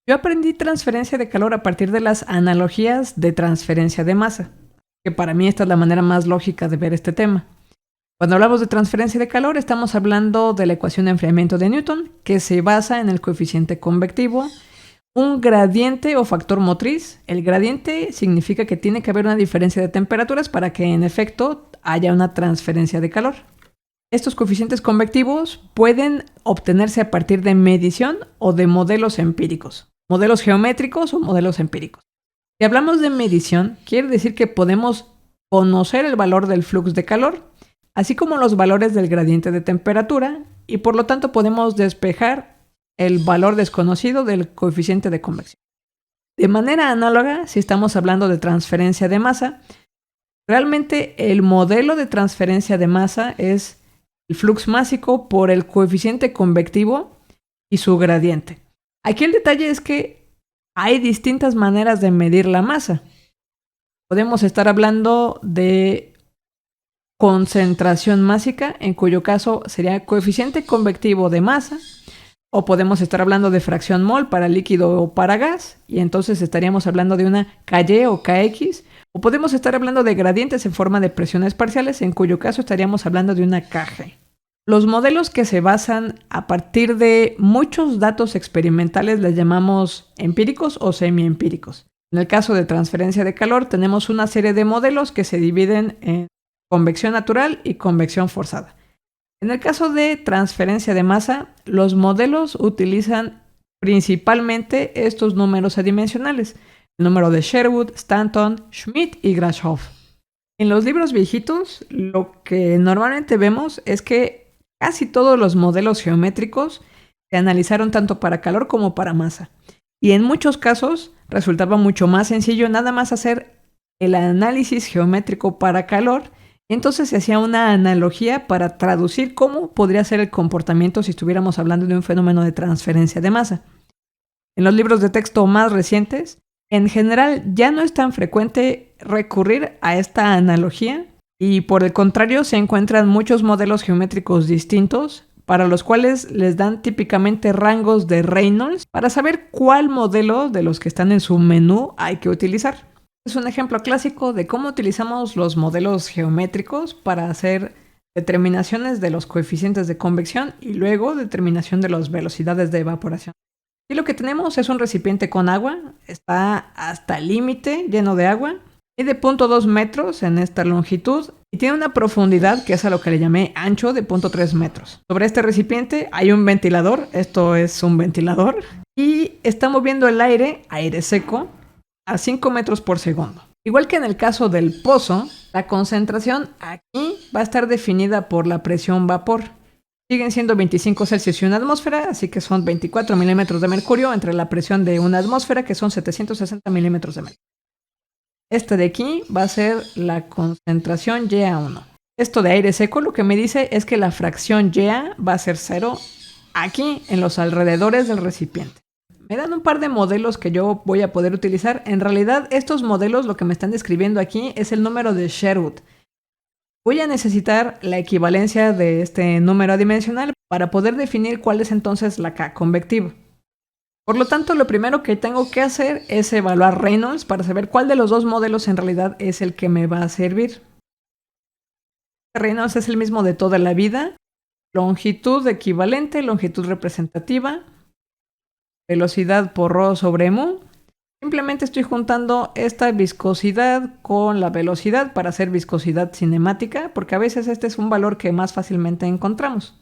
Yo aprendí transferencia de calor a partir de las analogías de transferencia de masa, que para mí esta es la manera más lógica de ver este tema. Cuando hablamos de transferencia de calor, estamos hablando de la ecuación de enfriamiento de Newton, que se basa en el coeficiente convectivo, un gradiente o factor motriz. El gradiente significa que tiene que haber una diferencia de temperaturas para que en efecto haya una transferencia de calor. Estos coeficientes convectivos pueden obtenerse a partir de medición o de modelos empíricos, modelos geométricos o modelos empíricos. Si hablamos de medición, quiere decir que podemos conocer el valor del flux de calor, así como los valores del gradiente de temperatura, y por lo tanto podemos despejar el valor desconocido del coeficiente de convección. De manera análoga, si estamos hablando de transferencia de masa, realmente el modelo de transferencia de masa es el flux másico por el coeficiente convectivo y su gradiente. Aquí el detalle es que hay distintas maneras de medir la masa. Podemos estar hablando de concentración másica, en cuyo caso sería coeficiente convectivo de masa, o podemos estar hablando de fracción mol para líquido o para gas, y entonces estaríamos hablando de una KY o KX, o podemos estar hablando de gradientes en forma de presiones parciales, en cuyo caso estaríamos hablando de una KG. Los modelos que se basan a partir de muchos datos experimentales les llamamos empíricos o semiempíricos. En el caso de transferencia de calor tenemos una serie de modelos que se dividen en convección natural y convección forzada. En el caso de transferencia de masa, los modelos utilizan principalmente estos números adimensionales, el número de Sherwood, Stanton, Schmidt y Grashof. En los libros viejitos, lo que normalmente vemos es que casi todos los modelos geométricos se analizaron tanto para calor como para masa. Y en muchos casos resultaba mucho más sencillo nada más hacer el análisis geométrico para calor. Entonces se hacía una analogía para traducir cómo podría ser el comportamiento si estuviéramos hablando de un fenómeno de transferencia de masa. En los libros de texto más recientes, en general ya no es tan frecuente recurrir a esta analogía y por el contrario se encuentran muchos modelos geométricos distintos para los cuales les dan típicamente rangos de Reynolds para saber cuál modelo de los que están en su menú hay que utilizar. Es un ejemplo clásico de cómo utilizamos los modelos geométricos para hacer determinaciones de los coeficientes de convección y luego determinación de las velocidades de evaporación. Y lo que tenemos es un recipiente con agua, está hasta el límite lleno de agua, mide 0.2 metros en esta longitud y tiene una profundidad que es a lo que le llamé ancho de 0.3 metros. Sobre este recipiente hay un ventilador, esto es un ventilador, y está moviendo el aire seco, a 5 metros por segundo. Igual que en el caso del pozo, la concentración aquí va a estar definida por la presión vapor. Siguen siendo 25 Celsius y una atmósfera, así que son 24 milímetros de mercurio entre la presión de una atmósfera, que son 760 milímetros de mercurio. Este de aquí va a ser la concentración YA1. Esto de aire seco lo que me dice es que la fracción YA va a ser 0 aquí en los alrededores del recipiente. Me dan un par de modelos que yo voy a poder utilizar. En realidad, estos modelos lo que me están describiendo aquí es el número de Sherwood. Voy a necesitar la equivalencia de este número adimensional para poder definir cuál es entonces la K convectiva. Por lo tanto, lo primero que tengo que hacer es evaluar Reynolds para saber cuál de los dos modelos en realidad es el que me va a servir. Reynolds es el mismo de toda la vida. Longitud equivalente, longitud representativa. Velocidad por ρ sobre mu. Simplemente estoy juntando esta viscosidad con la velocidad para hacer viscosidad cinemática, porque a veces este es un valor que más fácilmente encontramos.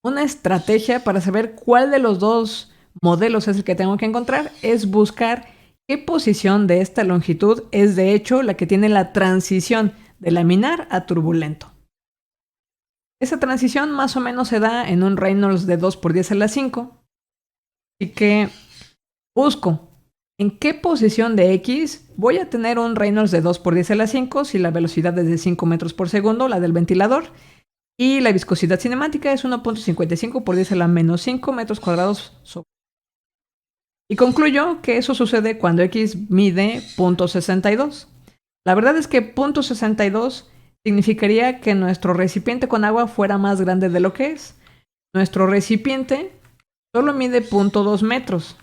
Una estrategia para saber cuál de los dos modelos es el que tengo que encontrar es buscar qué posición de esta longitud es de hecho la que tiene la transición de laminar a turbulento. Esa transición más o menos se da en un Reynolds de 2 por 10 a la 5. Así que busco en qué posición de X voy a tener un Reynolds de 2 por 10 a la 5 si la velocidad es de 5 metros por segundo, la del ventilador, y la viscosidad cinemática es 1.55 por 10 a la menos 5 metros cuadrados sobre. Y concluyo que eso sucede cuando X mide 0.62. La verdad es que 0.62 significaría que nuestro recipiente con agua fuera más grande de lo que es. Nuestro recipiente solo mide 0.2 metros.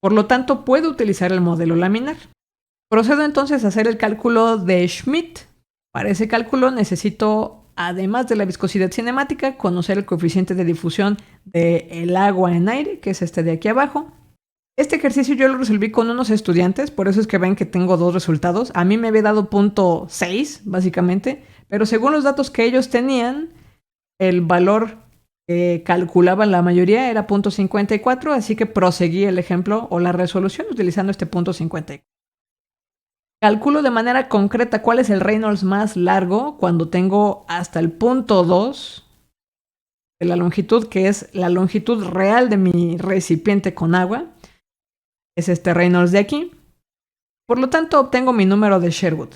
Por lo tanto, puedo utilizar el modelo laminar. Procedo entonces a hacer el cálculo de Schmidt. Para ese cálculo necesito, además de la viscosidad cinemática, conocer el coeficiente de difusión del agua en aire, que es este de aquí abajo. Este ejercicio yo lo resolví con unos estudiantes, por eso es que ven que tengo dos resultados. A mí me había dado 0.6, básicamente, pero según los datos que ellos tenían, el valor que calculaban la mayoría era 0.54, así que proseguí el ejemplo o la resolución utilizando este 0.54. Calculo de manera concreta cuál es el Reynolds más largo cuando tengo hasta el 0.2 de la longitud, que es la longitud real de mi recipiente con agua. Es este Reynolds de aquí. Por lo tanto, obtengo mi número de Sherwood.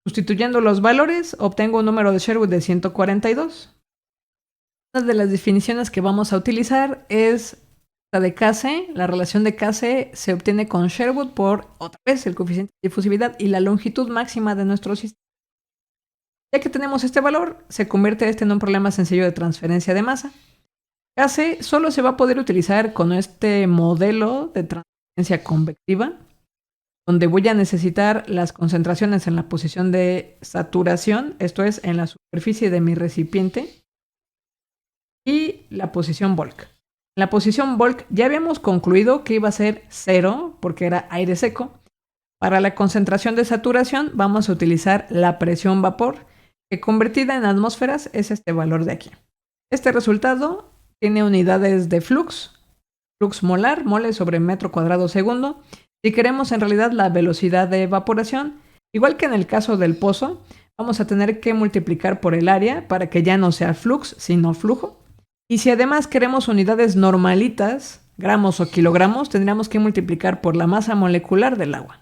Sustituyendo los valores, obtengo un número de Sherwood de 142. Una de las definiciones que vamos a utilizar es la de Case. La relación de Case se obtiene con Sherwood por, otra vez, el coeficiente de difusividad y la longitud máxima de nuestro sistema. Ya que tenemos este valor, se convierte este en un problema sencillo de transferencia de masa. Case solo se va a poder utilizar con este modelo de transferencia convectiva, donde voy a necesitar las concentraciones en la posición de saturación, esto es, en la superficie de mi recipiente, y la posición bulk. En la posición bulk ya habíamos concluido que iba a ser 0, porque era aire seco. Para la concentración de saturación vamos a utilizar la presión vapor, que convertida en atmósferas es este valor de aquí. Este resultado tiene unidades de flux molar, mole sobre metro cuadrado segundo. Si queremos en realidad la velocidad de evaporación, igual que en el caso del pozo, vamos a tener que multiplicar por el área para que ya no sea flux, sino flujo. Y si además queremos unidades normalitas, gramos o kilogramos, tendríamos que multiplicar por la masa molecular del agua.